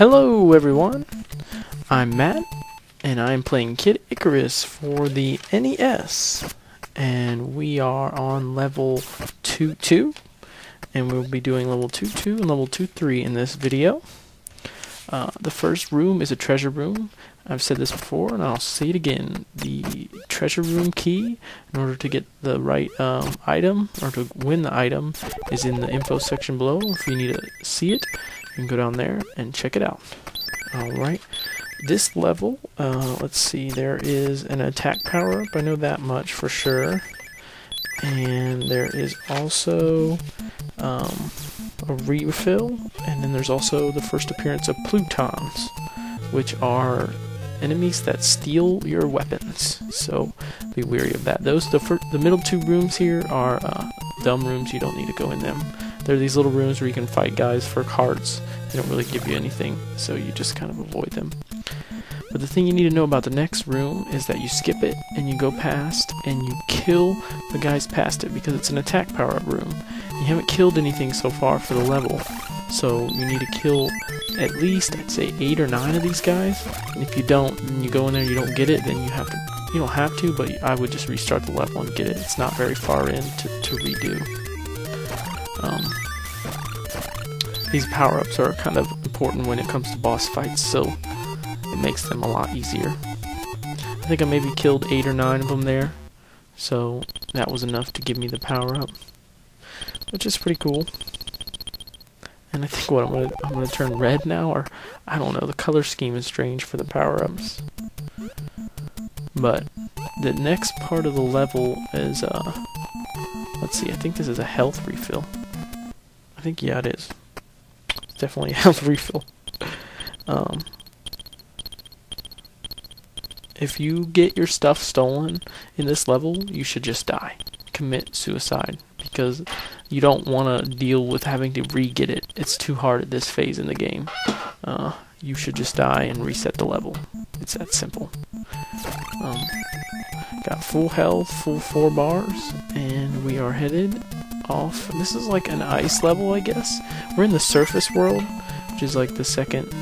Hello everyone, I'm Matt, and I'm playing Kid Icarus for the NES, and we are on level 2-2, and we'll be doing level 2-2 and level 2-3 in this video. The first room is a treasure room. I've said this before, and I'll say it again. The treasure room key, in order to get the right item, or to win the item, is in the info section below. If you need to see it, you can go down there and check it out. Alright, this level, let's see, there is an attack power-up, I know that much for sure. And there is also a refill, and then there's also the first appearance of Plutons, which are enemies that steal your weapons, so be wary of that. The middle two rooms here are dumb rooms. You don't need to go in them. They're these little rooms where you can fight guys for hearts. They don't really give you anything, so you just kind of avoid them. But the thing you need to know about the next room is that you skip it and you go past and you kill the guys past it, because it's an attack power-up room. You haven't killed anything so far for the level, so you need to kill at least, I'd say, 8 or 9 of these guys. And if you don't, and you go in there and you don't get it, then you don't have to, but I would just restart the level and get it. It's not very far in to redo. These power-ups are kind of important when it comes to boss fights, so it makes them a lot easier. I think I maybe killed 8 or 9 of them there, so that was enough to give me the power-up, which is pretty cool. And I think what I'm gonna turn red now, or I don't know, the color scheme is strange for the power-ups. But the next part of the level is let's see, I think this is a health refill. I think, yeah, it is. It's definitely a health refill. If you get your stuff stolen in this level, you should just die. Commit suicide, because you don't want to deal with having to re-get it. It's too hard at this phase in the game. You should just die and reset the level. It's that simple. Got full health, full 4 bars, and we are headed off. This is like an ice level, I guess. We're in the surface world, which is like the second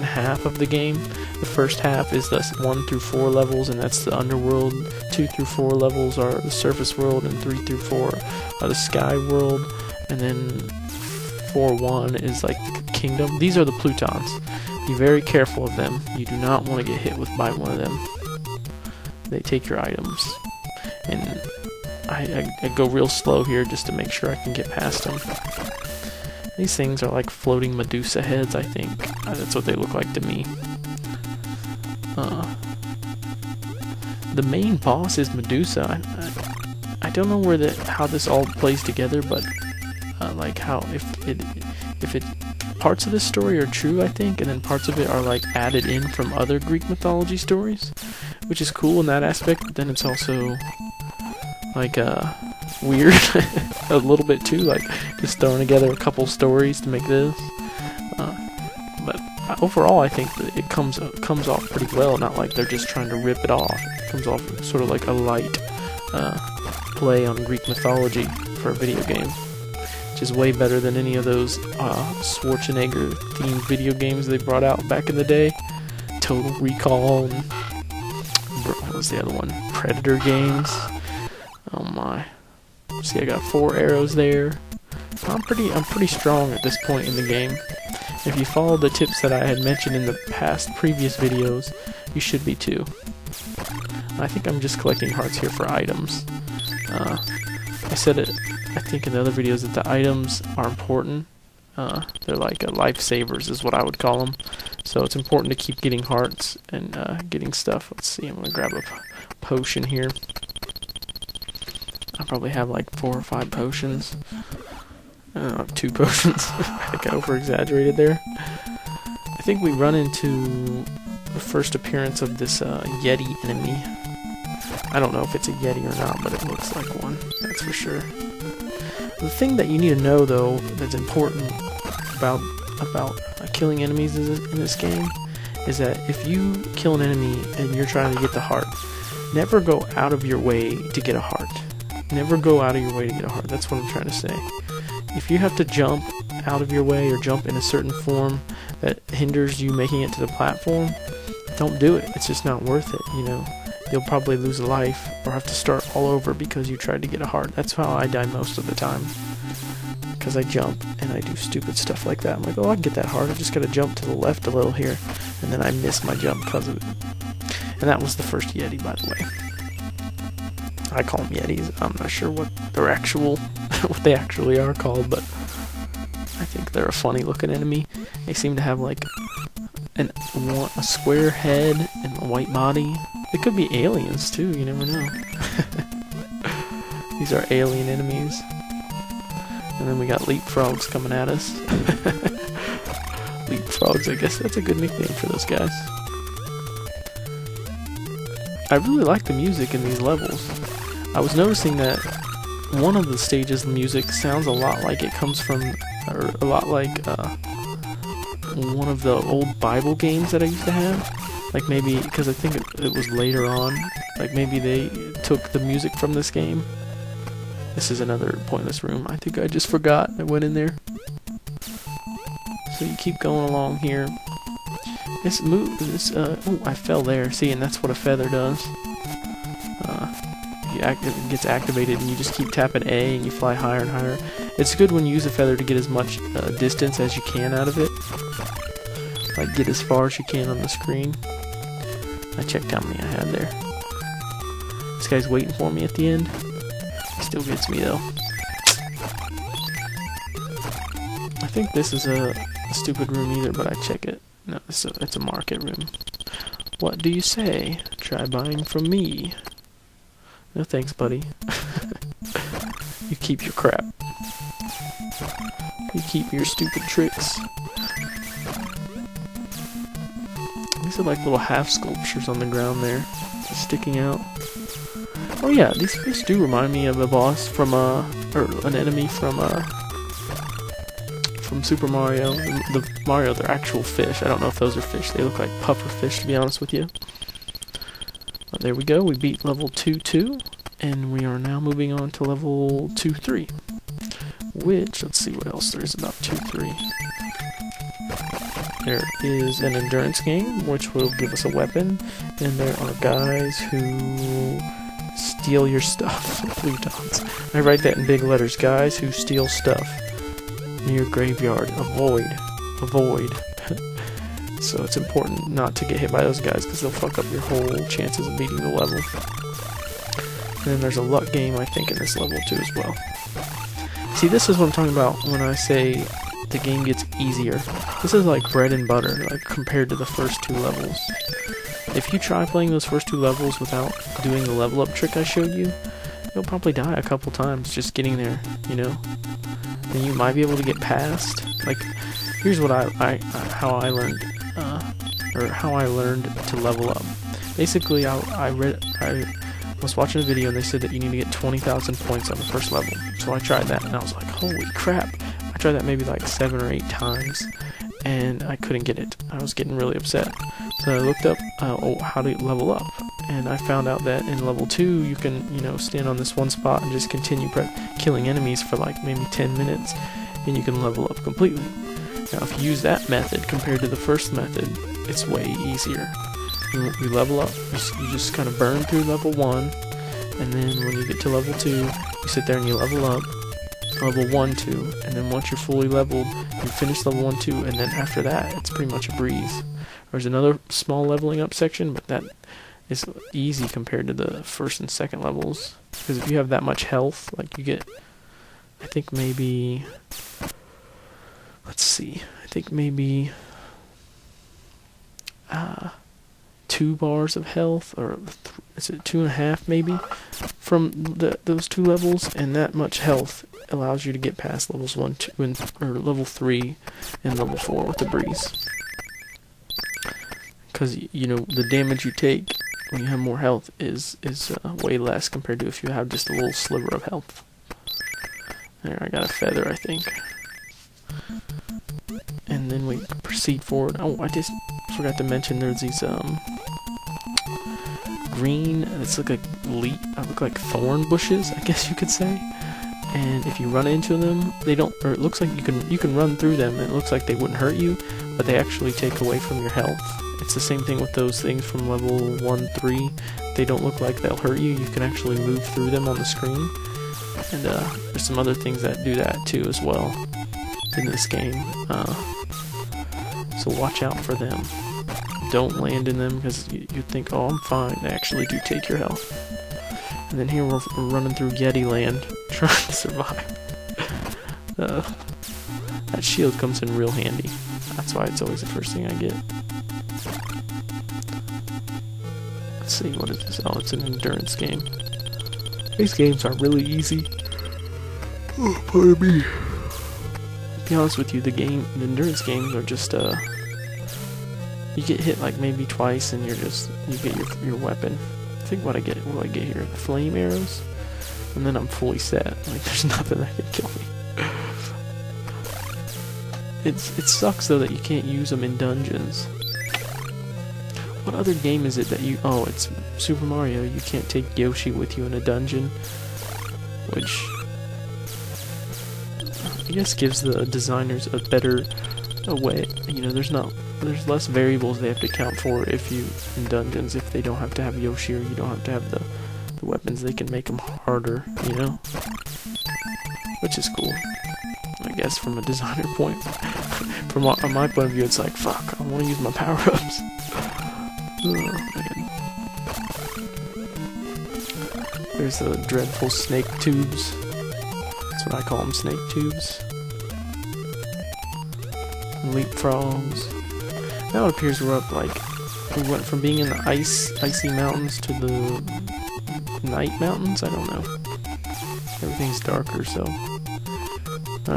half of the game. The first half is the 1 through 4 levels, and that's the underworld. 2 through 4 levels are the surface world, and 3 through 4 are the sky world, and then 4-1 is like the kingdom. These are the Plutons. Be very careful of them. You do not want to get hit by one of them. They take your items. And I go real slow here just to make sure I can get past them. These things are like floating Medusa heads, I think. That's what they look like to me. The main boss is Medusa. I don't know how this all plays together, but like how if parts of this story are true, I think, and then parts of it are like added in from other Greek mythology stories, which is cool in that aspect. But then it's also like weird a little bit too, like just throwing together a couple stories to make this. But overall, I think that it comes off pretty well. Not like they're just trying to rip it off. It comes off sort of like a light play on Greek mythology for a video game, which is way better than any of those Schwarzenegger themed video games they brought out back in the day. Total Recall and what was the other one? Predator games. Oh my. See, I got 4 arrows there. I'm pretty strong at this point in the game. If you follow the tips that I had mentioned in the previous videos, you should be too. I think I'm just collecting hearts here for items. I said it, I think, in the other videos, that the items are important. They're like lifesavers is what I would call them. So it's important to keep getting hearts and getting stuff. Let's see, I'm going to grab a potion here. I probably have like 4 or 5 potions. I don't know, 2 potions. I got over-exaggerated there. I think we run into the first appearance of this Yeti enemy. I don't know if it's a Yeti or not, but it looks like one, that's for sure. The thing that you need to know, though, that's important about killing enemies in this game, is that if you kill an enemy and you're trying to get the heart, never go out of your way to get a heart. Never go out of your way to get a heart. That's what I'm trying to say. If you have to jump out of your way or jump in a certain form that hinders you making it to the platform, don't do it. It's just not worth it, you know. You'll probably lose a life or have to start all over because you tried to get a heart. That's how I die most of the time. Because I jump and I do stupid stuff like that. I'm like, oh, I can get that heart. I just gotta jump to the left a little here. And then I miss my jump because of it. And that was the first Yeti, by the way. I call them Yetis. I'm not sure what their actual, what they actually are called, but I think they're a funny looking enemy. They seem to have like a square head and a white body. They could be aliens too, you never know. These are alien enemies. And then we got leapfrogs coming at us. Leapfrogs, I guess that's a good nickname for those guys. I really like the music in these levels. I was noticing that one of the stages' music sounds a lot like it comes from, or a lot like one of the old Bible games that I used to have. Like maybe, because I think it was later on, like maybe they took the music from this game. This is another pointless room. I think I just forgot I went in there. So you keep going along here. Oh, I fell there. See, and that's what a feather does. It gets activated and you just keep tapping A and you fly higher and higher. It's good when you use a feather to get as much distance as you can out of it. Like get as far as you can on the screen. I checked how many I had there. This guy's waiting for me at the end. Still gets me though. I think this is a stupid room either, but I check it. No, it's a market room. What do you say? Try buying from me. No thanks, buddy. You keep your crap. You keep your stupid tricks. These are like little half sculptures on the ground there, just sticking out. Oh yeah, these fish do remind me of a boss from or an enemy from Super Mario. The Mario, they're actual fish. I don't know if those are fish. They look like puffer fish, to be honest with you. But there we go. We beat level 2-2, and we are now moving on to level 2-3. Which, let's see what else there is about 2-3. There is an endurance game, which will give us a weapon, and there are guys who steal your stuff. Plutons. I write that in big letters. Guys who steal stuff near graveyard. Avoid. Avoid. So it's important not to get hit by those guys because they'll fuck up your whole chances of beating the level. And then there's a luck game, I think, in this level too as well. See, this is what I'm talking about when I say the game gets easier. This is like bread and butter, like compared to the first two levels. If you try playing those first two levels without doing the level up trick I showed you, you'll probably die a couple times just getting there, you know? And you might be able to get past. Like, here's what how I learned, or how I learned to level up. Basically, I was watching a video and they said that you need to get 20,000 points on the first level. So I tried that and I was like, holy crap. I tried that maybe like 7 or 8 times and I couldn't get it. I was getting really upset. So I looked up how to level up, and I found out that in level 2 you can, you know, stand on this one spot and just continue killing enemies for like maybe 10 minutes and you can level up completely. Now if you use that method compared to the first method, it's way easier. You level up, you just kind of burn through level 1, and then when you get to level 2, you sit there and you level up, level 1, 2, and then once you're fully leveled, you finish level 1, 2, and then after that, it's pretty much a breeze. There's another small leveling up section, but that is easy compared to the first and second levels, because if you have that much health, like you get, I think maybe, let's see, I think maybe 2 bars of health, or is it 2.5 maybe, from those 2 levels, and that much health allows you to get past levels 1, 2, or level 3 and level 4 with the breeze. Because, you know, the damage you take when you have more health is way less compared to if you have just a little sliver of health. There, I got a feather, I think. And then we proceed forward. Oh, I just forgot to mention there's these green, it's like look like thorn bushes, I guess you could say. and if you run into them, they don't, or it looks like you can run through them, and it looks like they wouldn't hurt you, but they actually take away from your health. It's the same thing with those things from level 1-3. They don't look like they'll hurt you. You can actually move through them on the screen. And there's some other things that do that too as well in this game. So watch out for them. Don't land in them because you think, oh, I'm fine. They actually do take your health. And then here we're running through Yeti land trying to survive. That shield comes in real handy. That's why it's always the first thing I get. Let's see, what is this? Oh, it's an endurance game. These games are really easy. Oh, pardon me. To be honest with you, the endurance games are just, you get hit like maybe twice and you get your weapon. I think what do I get here? Flame arrows? And then I'm fully set. Like, there's nothing that can kill me. It sucks though that you can't use them in dungeons. What other game is it that you... Oh, it's Super Mario. You can't take Yoshi with you in a dungeon. Which... I guess gives the designers a better way. You know, there's less variables they have to account for if you... in dungeons, if they don't have to have Yoshi or you don't have to have the weapons. They can make them harder, you know? Which is cool. I guess from a designer point. From my point of view, it's like, fuck, I want to use my power-ups. Oh, man. There's the dreadful snake tubes. That's what I call them, snake tubes. Leapfrogs. Now it appears we're up, like, we went from being in the icy mountains to the night mountains? I don't know. Everything's darker, so...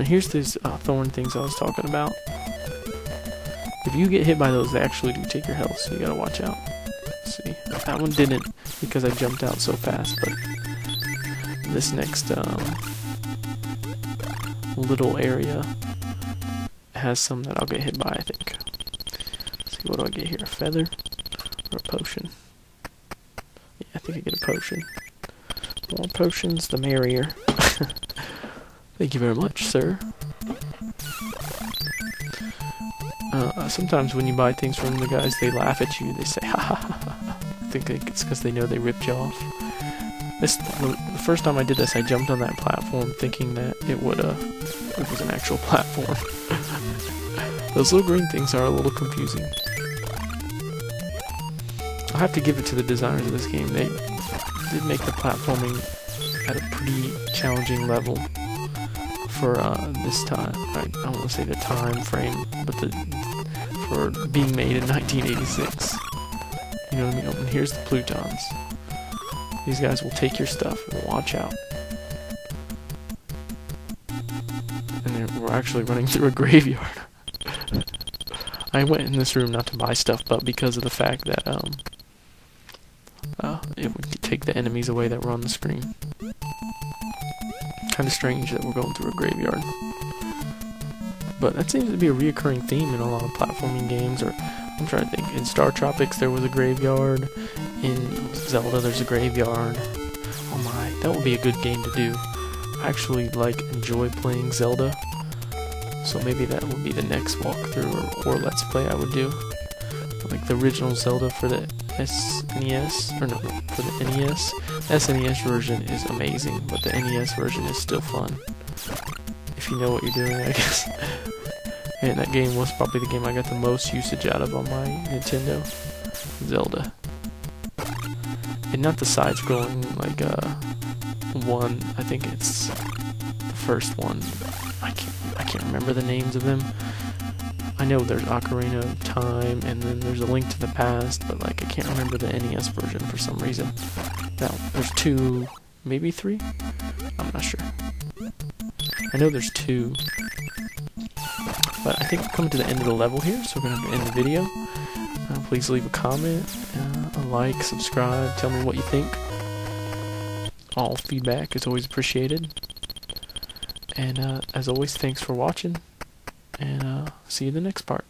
here's these thorn things I was talking about. If you get hit by those, they actually do take your health, so you gotta watch out. Let's see. That one didn't, because I jumped out so fast, but this next little area has some that I'll get hit by, I think. Let's see, what do I get here? A feather? Or a potion? Yeah, I think I get a potion. The more potions, the merrier. Thank you very much, sir. Sometimes when you buy things from the guys, they laugh at you. They say, ha ha ha ha. I think it's because they know they ripped you off. The first time I did this, I jumped on that platform thinking that it was an actual platform. Those little green things are a little confusing. I have to give it to the designers of this game. They did make the platforming at a pretty challenging level for this time. I don't want to say the time frame, but for being made in 1986. You know what I mean? Oh, and here's the Plutons. These guys will take your stuff, and watch out. And we're actually running through a graveyard. I went in this room not to buy stuff, but because of the fact that it would take the enemies away that were on the screen. Kind of strange that we're going through a graveyard. But that seems to be a reoccurring theme in a lot of platforming games, or I'm trying to think. In Star Tropics there was a graveyard. In Zelda there's a graveyard. Oh my, that would be a good game to do. I actually enjoy playing Zelda. So maybe that would be the next walkthrough or Let's Play I would do. Like the original Zelda for the SNES, or no, for the NES. The SNES version is amazing, but the NES version is still fun. If you know what you're doing, I guess. And that game was probably the game I got the most usage out of on my Nintendo. Zelda. And not the side-scrolling, one, I think it's the first one. I can't remember the names of them. I know there's Ocarina of Time, and then there's A Link to the Past, but I can't remember the NES version for some reason. Now, there's 2, maybe 3? I'm not sure. I know there's 2. But I think we're coming to the end of the level here, so we're going to have to end the video. Please leave a comment, a like, subscribe, tell me what you think. All feedback is always appreciated. And as always, thanks for watching, and see you in the next part.